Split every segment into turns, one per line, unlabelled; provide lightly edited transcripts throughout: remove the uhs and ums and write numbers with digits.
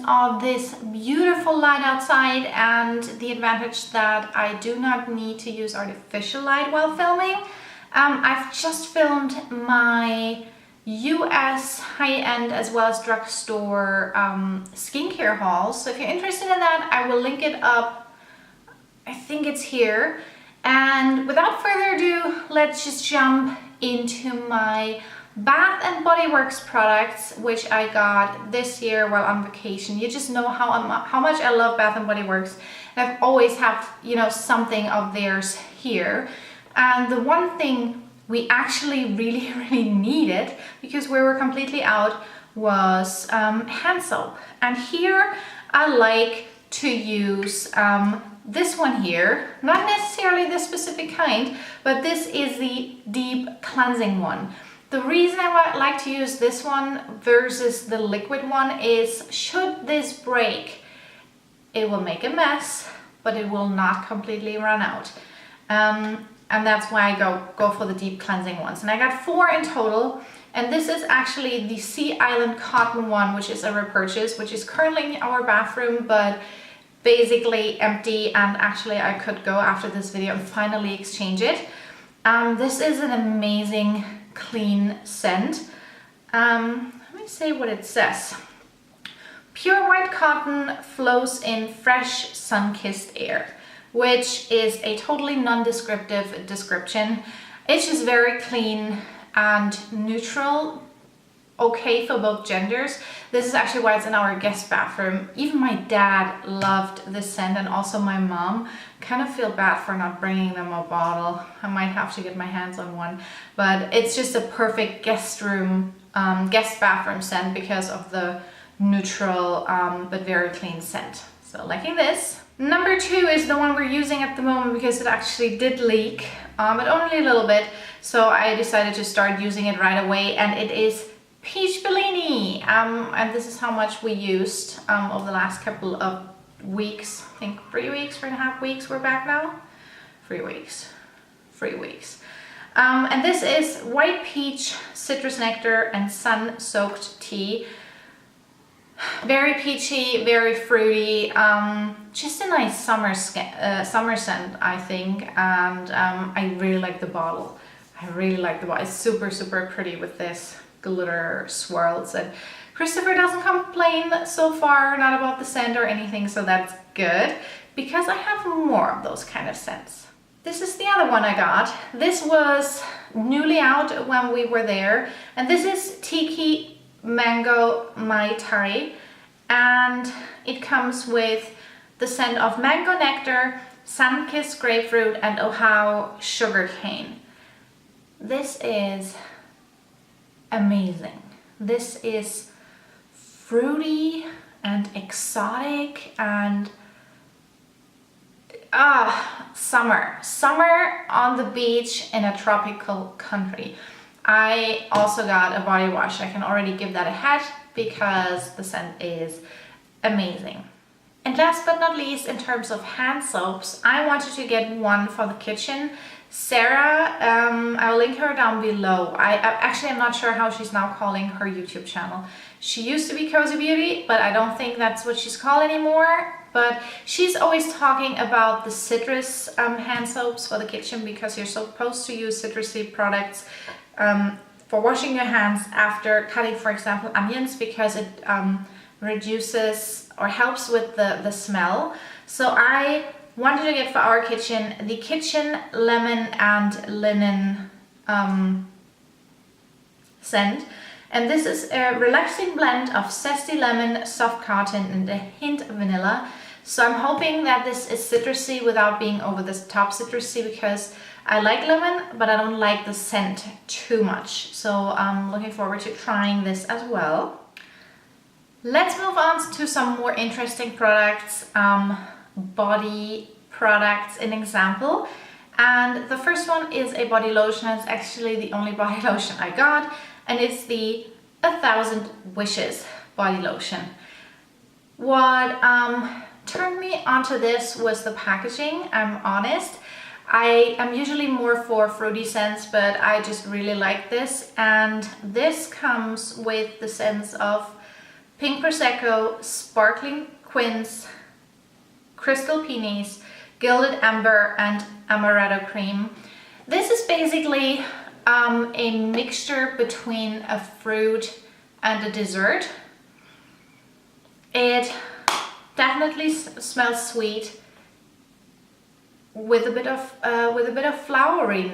of this beautiful light outside and the advantage that I do not need to use artificial light while filming. I've just filmed my US high-end as well as drugstore skincare hauls. So if you're interested in that, I will link it up. I think it's here. And without further ado, let's just jump into my Bath Bodyworks products, which I got this year while on vacation. You just know how much I love Bath Bodyworks. I've always have, you know, something of theirs here. And the one thing we actually really needed, because we were completely out, was hand soap. And here I like to use this one here, not necessarily this specific kind, but this is the deep cleansing one. The reason I like to use this one versus the liquid one is, should this break, it will make a mess, but it will not completely run out. And that's why I go for the deep cleansing ones. And I got 4 in total. And this is actually the Sea Island Cotton one, which is a repurchase, which is currently in our bathroom, but basically empty. And actually I could go after this video and finally exchange it. This is an amazing clean scent. Let me say what it says. Pure white cotton flows in fresh sun-kissed air, which is a totally non-descriptive description. It's just very clean and neutral, okay for both genders. This is actually why it's in our guest bathroom. Even my dad loved this scent, and also my mom. Kind of feel bad for not bringing them a bottle. I might have to get my hands on one, but it's just a perfect guest bathroom scent because of the neutral but very clean scent. So liking this. Number 2 is the one we're using at the moment because it actually did leak, but only a little bit. So I decided to start using it right away, and it is Peach Bellini. And this is how much we used over the last couple of weeks. I think 3 weeks, 3.5 weeks we're back now. 3 weeks. And this is white peach, citrus nectar, and sun-soaked tea. Very peachy, very fruity, just a nice summer scent, I think. And I really like the bottle. It's super pretty with this glitter swirls, and Christopher doesn't complain so far, not about the scent or anything, so that's good because I have more of those kind of scents. This is the other one I got. This was newly out when we were there, and this is Tiki Mango Mai Tai, and it comes with the scent of mango nectar, sun-kissed grapefruit, and Ohio sugarcane. This is amazing. This is fruity and exotic and summer on the beach in a tropical country. I also got a body wash. I can already give that a head because the scent is amazing. And last but not least, in terms of hand soaps, I wanted to get one for the kitchen. Sarah, I'll link her down below. I'm not sure how she's now calling her YouTube channel. She used to be Cozy Beauty, but I don't think that's what she's called anymore. But she's always talking about the citrus hand soaps for the kitchen, because you're supposed to use citrusy products for washing your hands after cutting, for example, onions, because it reduces or helps with the smell. So I wanted to get for our kitchen the Kitchen Lemon and Linen scent. And this is a relaxing blend of zesty lemon, soft cotton, and a hint of vanilla. So I'm hoping that this is citrusy without being over the top citrusy, because I like lemon, but I don't like the scent too much. So I'm looking forward to trying this as well. Let's move on to some more interesting products, body products, an example. And the first one is a body lotion. It's actually the only body lotion I got, and it's the 1000 Wishes body lotion. What turned me onto this was the packaging. I'm honest. I am usually more for fruity scents, but I just really like this. And this comes with the scents of pink prosecco, sparkling quince, crystal peonies, gilded amber, and amaretto cream. This is basically a mixture between a fruit and a dessert. It definitely smells sweet with a bit of a flowery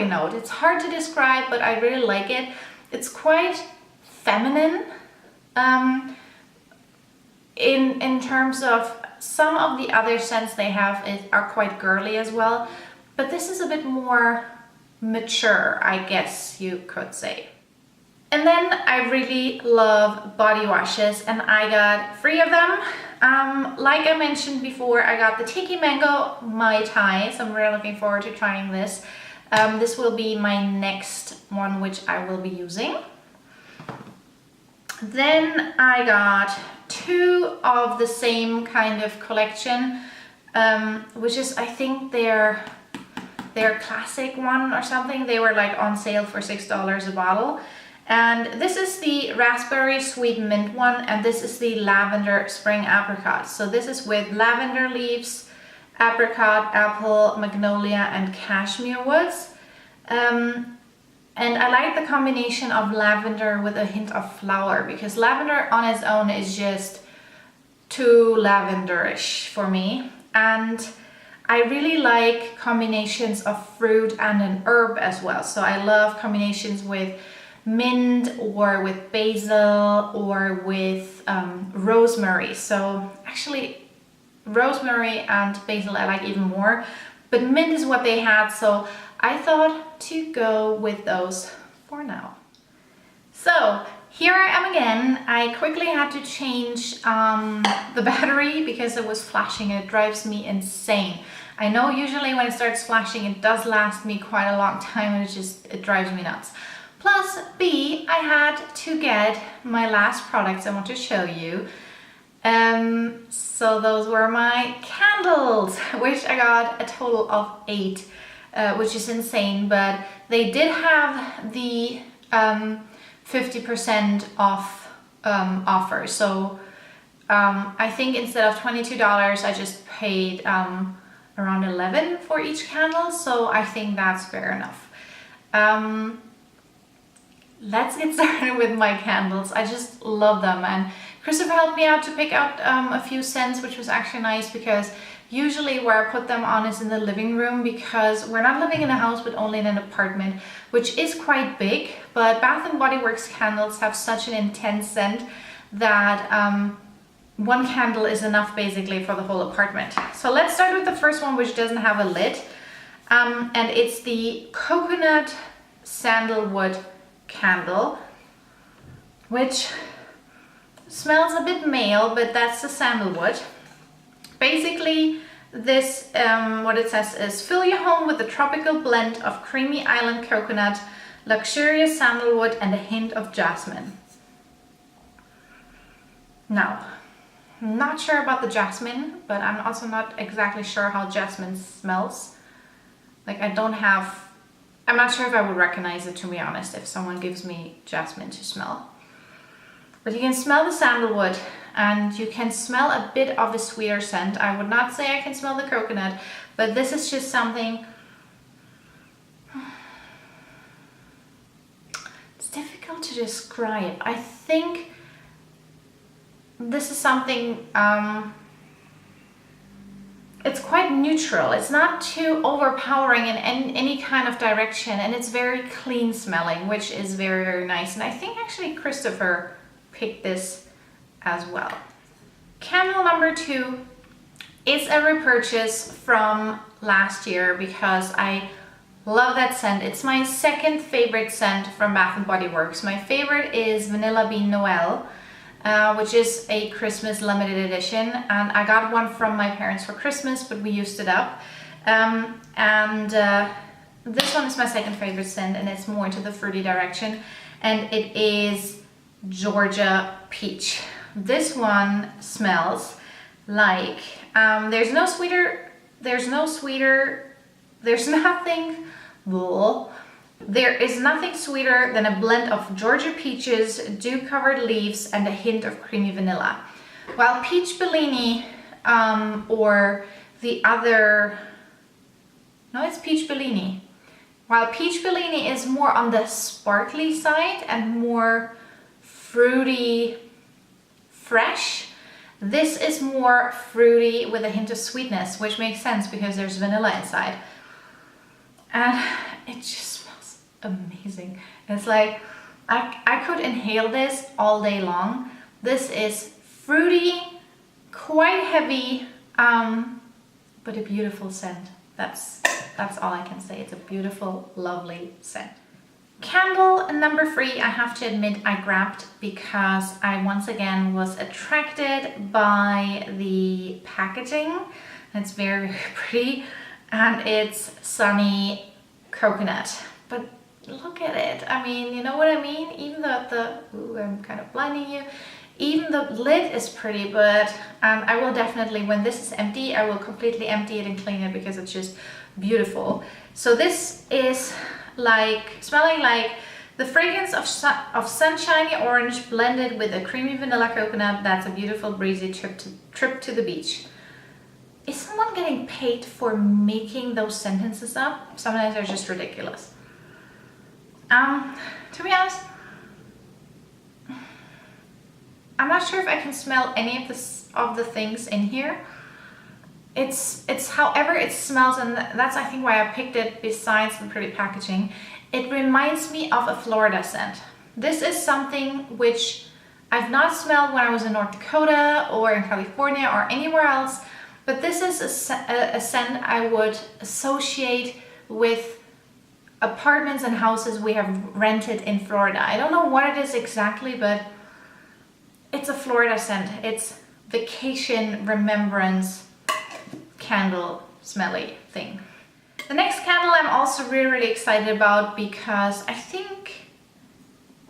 note. It's hard to describe, but I really like it. It's quite feminine in terms of some of the other scents they have are quite girly as well, but this is a bit more mature, I guess you could say. And then I really love body washes, and I got 3 of them. Like I mentioned before, I got the Tiki Mango Mai Tai, so I'm really looking forward to trying this. This will be my next one, which I will be using. Then I got 2 of the same kind of collection, which is, I think their classic one or something. They were like on sale for $6 a bottle. And this is the raspberry sweet mint one, and this is the lavender spring apricot. So this is with lavender leaves, apricot, apple, magnolia, and cashmere woods. And I like the combination of lavender with a hint of flower, because lavender on its own is just too lavenderish for me. And I really like combinations of fruit and an herb as well. So I love combinations with mint or with basil or with rosemary. So actually rosemary and basil I like even more, but mint is what they had, so I thought to go with those for now. So here I am again. I quickly had to change the battery because it was flashing. It drives me insane. I know usually when it starts flashing it does last me quite a long time, and it drives me nuts. Plus B, I had to get my last products I want to show you. So those were my candles, which I got a total of 8, which is insane, but they did have the 50% off offer. So I think instead of $22, I just paid around 11 for each candle, so I think that's fair enough. Let's get started with my candles. I just love them, and Christopher helped me out to pick out a few scents, which was actually nice because usually where I put them on is in the living room, because we're not living in a house but only in an apartment, which is quite big. But Bath Bodyworks candles have such an intense scent that one candle is enough basically for the whole apartment. So let's start with the first one, which doesn't have a lid, and it's the coconut sandalwood candle, which smells a bit male, but that's the sandalwood. Basically this what it says is fill your home with a tropical blend of creamy island coconut, luxurious sandalwood, and a hint of jasmine. Now, I'm not sure about the jasmine, but I'm also not exactly sure how jasmine smells. Like I'm not sure if I would recognize it, to be honest, if someone gives me jasmine to smell. But you can smell the sandalwood, and you can smell a bit of a sweeter scent. I would not say I can smell the coconut, but this is just something. It's difficult to describe. I think this is something, it's quite neutral. It's not too overpowering in any kind of direction, and it's very clean smelling, which is very, very nice. And I think actually Christopher picked this as well. Candle number 2 is a repurchase from last year because I love that scent. It's my second favorite scent from Bath Bodyworks. My favorite is Vanilla Bean Noel, which is a Christmas limited edition, and I got one from my parents for Christmas, but we used it up. This one is my second favorite scent, and it's more into the fruity direction, and it is Georgia Peach. This one smells like there's nothing There is nothing sweeter than a blend of Georgia peaches, dew-covered leaves, and a hint of creamy vanilla. While Peach Bellini, or the other, no, it's Peach Bellini. While Peach Bellini is more on the sparkly side and more fruity, fresh, this is more fruity with a hint of sweetness, which makes sense because there's vanilla inside. And it just smells amazing. It's like, I could inhale this all day long. This is fruity, quite heavy, but a beautiful scent. That's all I can say. It's a beautiful, lovely scent. Candle number 3, I have to admit I grabbed because I once again was attracted by the packaging. It's very, very pretty, and it's Sunny Coconut. But look at it. I mean, you know what I mean? Even though ooh, I'm kind of blinding you. Even the lid is pretty, but I will definitely, when this is empty, I will completely empty it and clean it because it's just beautiful. So this is like smelling like the fragrance of sunshiny orange blended with a creamy vanilla coconut. That's a beautiful breezy trip to the beach. Is someone getting paid for making those sentences up? Sometimes they're just ridiculous. To be honest, I'm not sure if I can smell any of the things in here. It's however it smells, and that's I think why I picked it besides the pretty packaging. It reminds me of a Florida scent. This is something which I've not smelled when I was in North Dakota or in California or anywhere else, but this is a scent I would associate with apartments and houses we have rented in Florida. I don't know what it is exactly, but it's a Florida scent. It's vacation remembrance candle smelly thing. The next candle I'm also really excited about because I think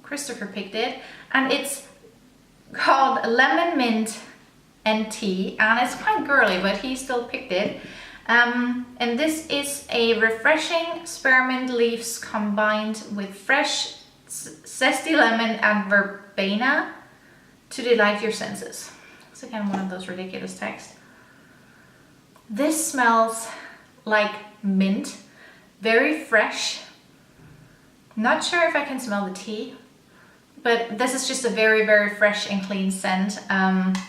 Christopher picked it, and it's called Lemon Mint and Tea, and it's quite girly, but he still picked it. And this is a refreshing spearmint leaves combined with fresh zesty lemon and verbena to delight your senses. It's again one of those ridiculous texts. This smells like mint, very fresh. Not sure if I can smell the tea, but this is just a very, very fresh and clean scent,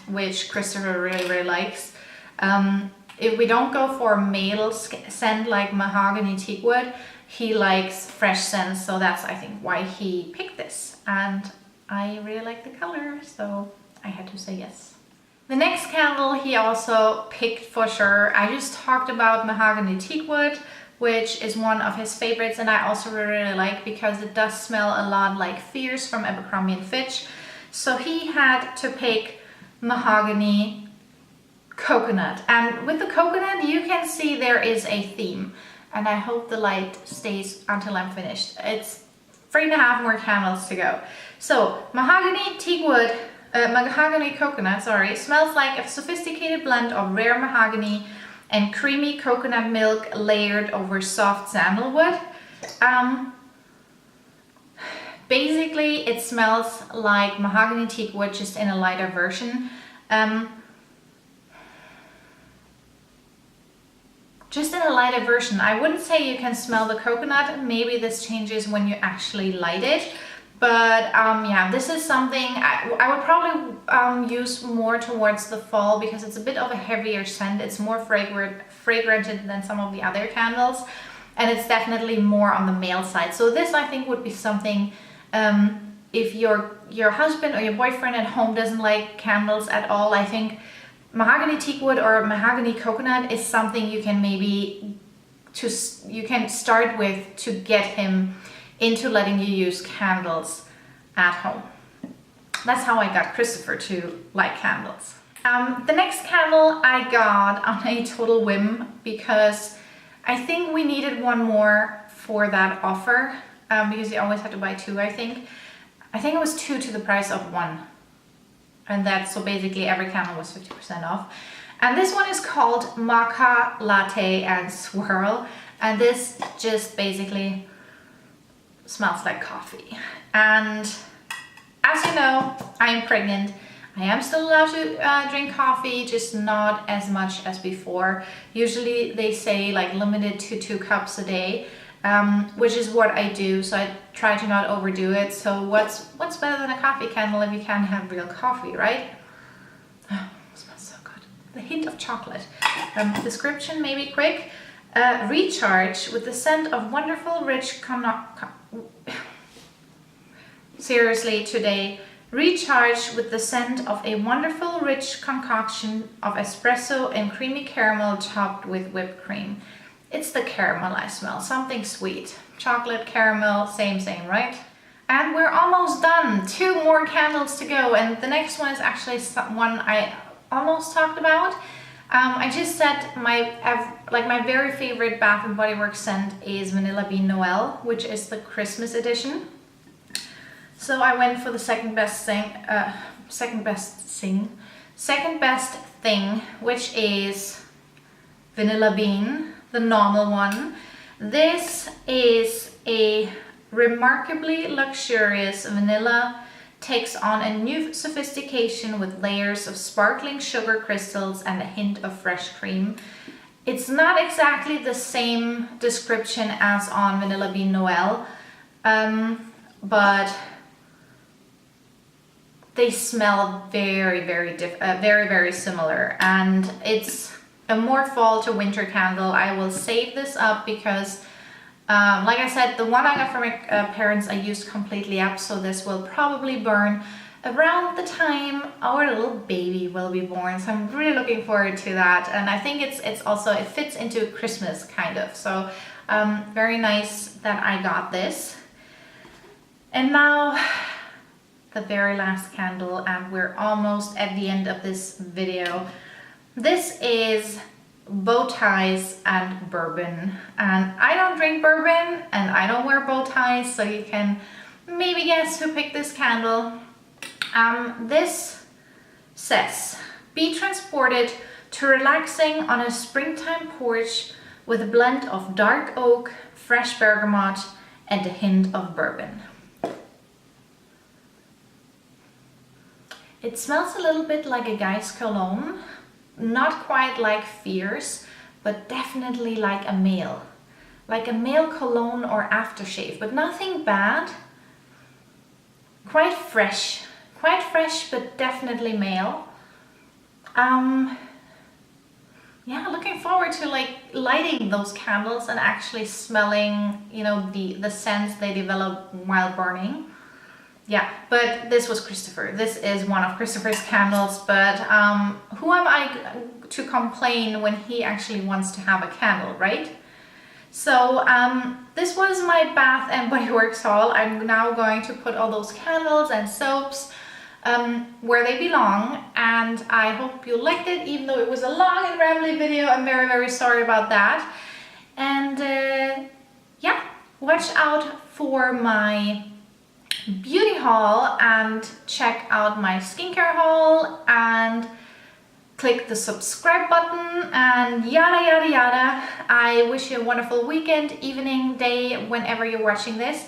which Christopher really likes. If we don't go for a male scent like mahogany teakwood, he likes fresh scents, so that's I think why he picked this. And I really like the color, so I had to say yes. The next candle he also picked for sure. I just talked about mahogany teakwood, which is one of his favorites, and I also really like because it does smell a lot like Fierce from Abercrombie & Fitch. So he had to pick mahogany coconut, and with the coconut you can see there is a theme, and I hope the light stays until I'm finished. It's 3.5 more candles to go. So mahogany teakwood, mahogany coconut, sorry, smells like a sophisticated blend of rare mahogany and creamy coconut milk layered over soft sandalwood. Basically it smells like mahogany teakwood, just in a lighter version. Just in a lighter version. I wouldn't say you can smell the coconut. Maybe this changes when you actually light it. But yeah, this is something I would probably use more towards the fall because it's a bit of a heavier scent. It's more fragranted than some of the other candles, and it's definitely more on the male side. So this I think would be something, if your husband or your boyfriend at home doesn't like candles at all, I think mahogany teakwood or mahogany coconut is something you can maybe start with to get him into letting you use candles at home. That's how I got Christopher to like candles. The next candle I got on a total whim because I think we needed one more for that offer, because you always had to buy 2, I think. I think it was 2 to the price of 1. And that's, so basically every candle was 50% off. And this one is called Maca Latte and Swirl. And this just basically smells like coffee. And as you know, I am pregnant. I am still allowed to drink coffee, just not as much as before. Usually they say like limited to 2 cups a day, which is what I do. So I try to not overdo it. So what's better than a coffee candle if you can't have real coffee, right? Oh, it smells so good. The hint of chocolate. Description maybe quick. Recharge with the scent of wonderful rich seriously today. Recharge with the scent of a wonderful rich concoction of espresso and creamy caramel topped with whipped cream. It's the caramel I smell, something sweet. Chocolate, caramel, same, right? And we're almost done. 2 more candles to go, and the next one is actually one I almost talked about. I just said my very favorite Bath Bodyworks scent is Vanilla Bean Noel, which is the Christmas edition. So I went for the second best thing, which is Vanilla Bean, the normal one. This is a remarkably luxurious vanilla, takes on a new sophistication with layers of sparkling sugar crystals and a hint of fresh cream. It's not exactly the same description as on Vanilla Bean Noel, but they smell very similar, and it's a more fall to winter candle. I will save this up because like I said, the one I got from my parents I used completely up, so this will probably burn around the time our little baby will be born. So I'm really looking forward to that, and I think it's also, it fits into Christmas kind of. So very nice that I got this. And now the very last candle, and we're almost at the end of this video. This is bow ties and bourbon, and I don't drink bourbon and I don't wear bow ties, so you can maybe guess who picked this candle. This says, be transported to relaxing on a springtime porch with a blend of dark oak, fresh bergamot, and a hint of bourbon. It smells a little bit like a guy's cologne, not quite like Fierce, but definitely like a male cologne or aftershave, but nothing bad. Quite fresh, but definitely male. Yeah, looking forward to like lighting those candles and actually smelling, you know, the scents they develop while burning. Yeah, but this was Christopher. This is one of Christopher's candles, but who am I to complain when he actually wants to have a candle, right? So this was my Bath and Body Works haul. I'm now going to put all those candles and soaps where they belong, and I hope you liked it, even though it was a long and rambly video. I'm very sorry about that. And yeah, watch out for my beauty haul and check out my skincare haul and click the subscribe button and yada. I wish you a wonderful weekend, evening, day, whenever you're watching this,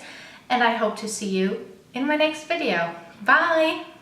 and I hope to see you in my next video. Bye!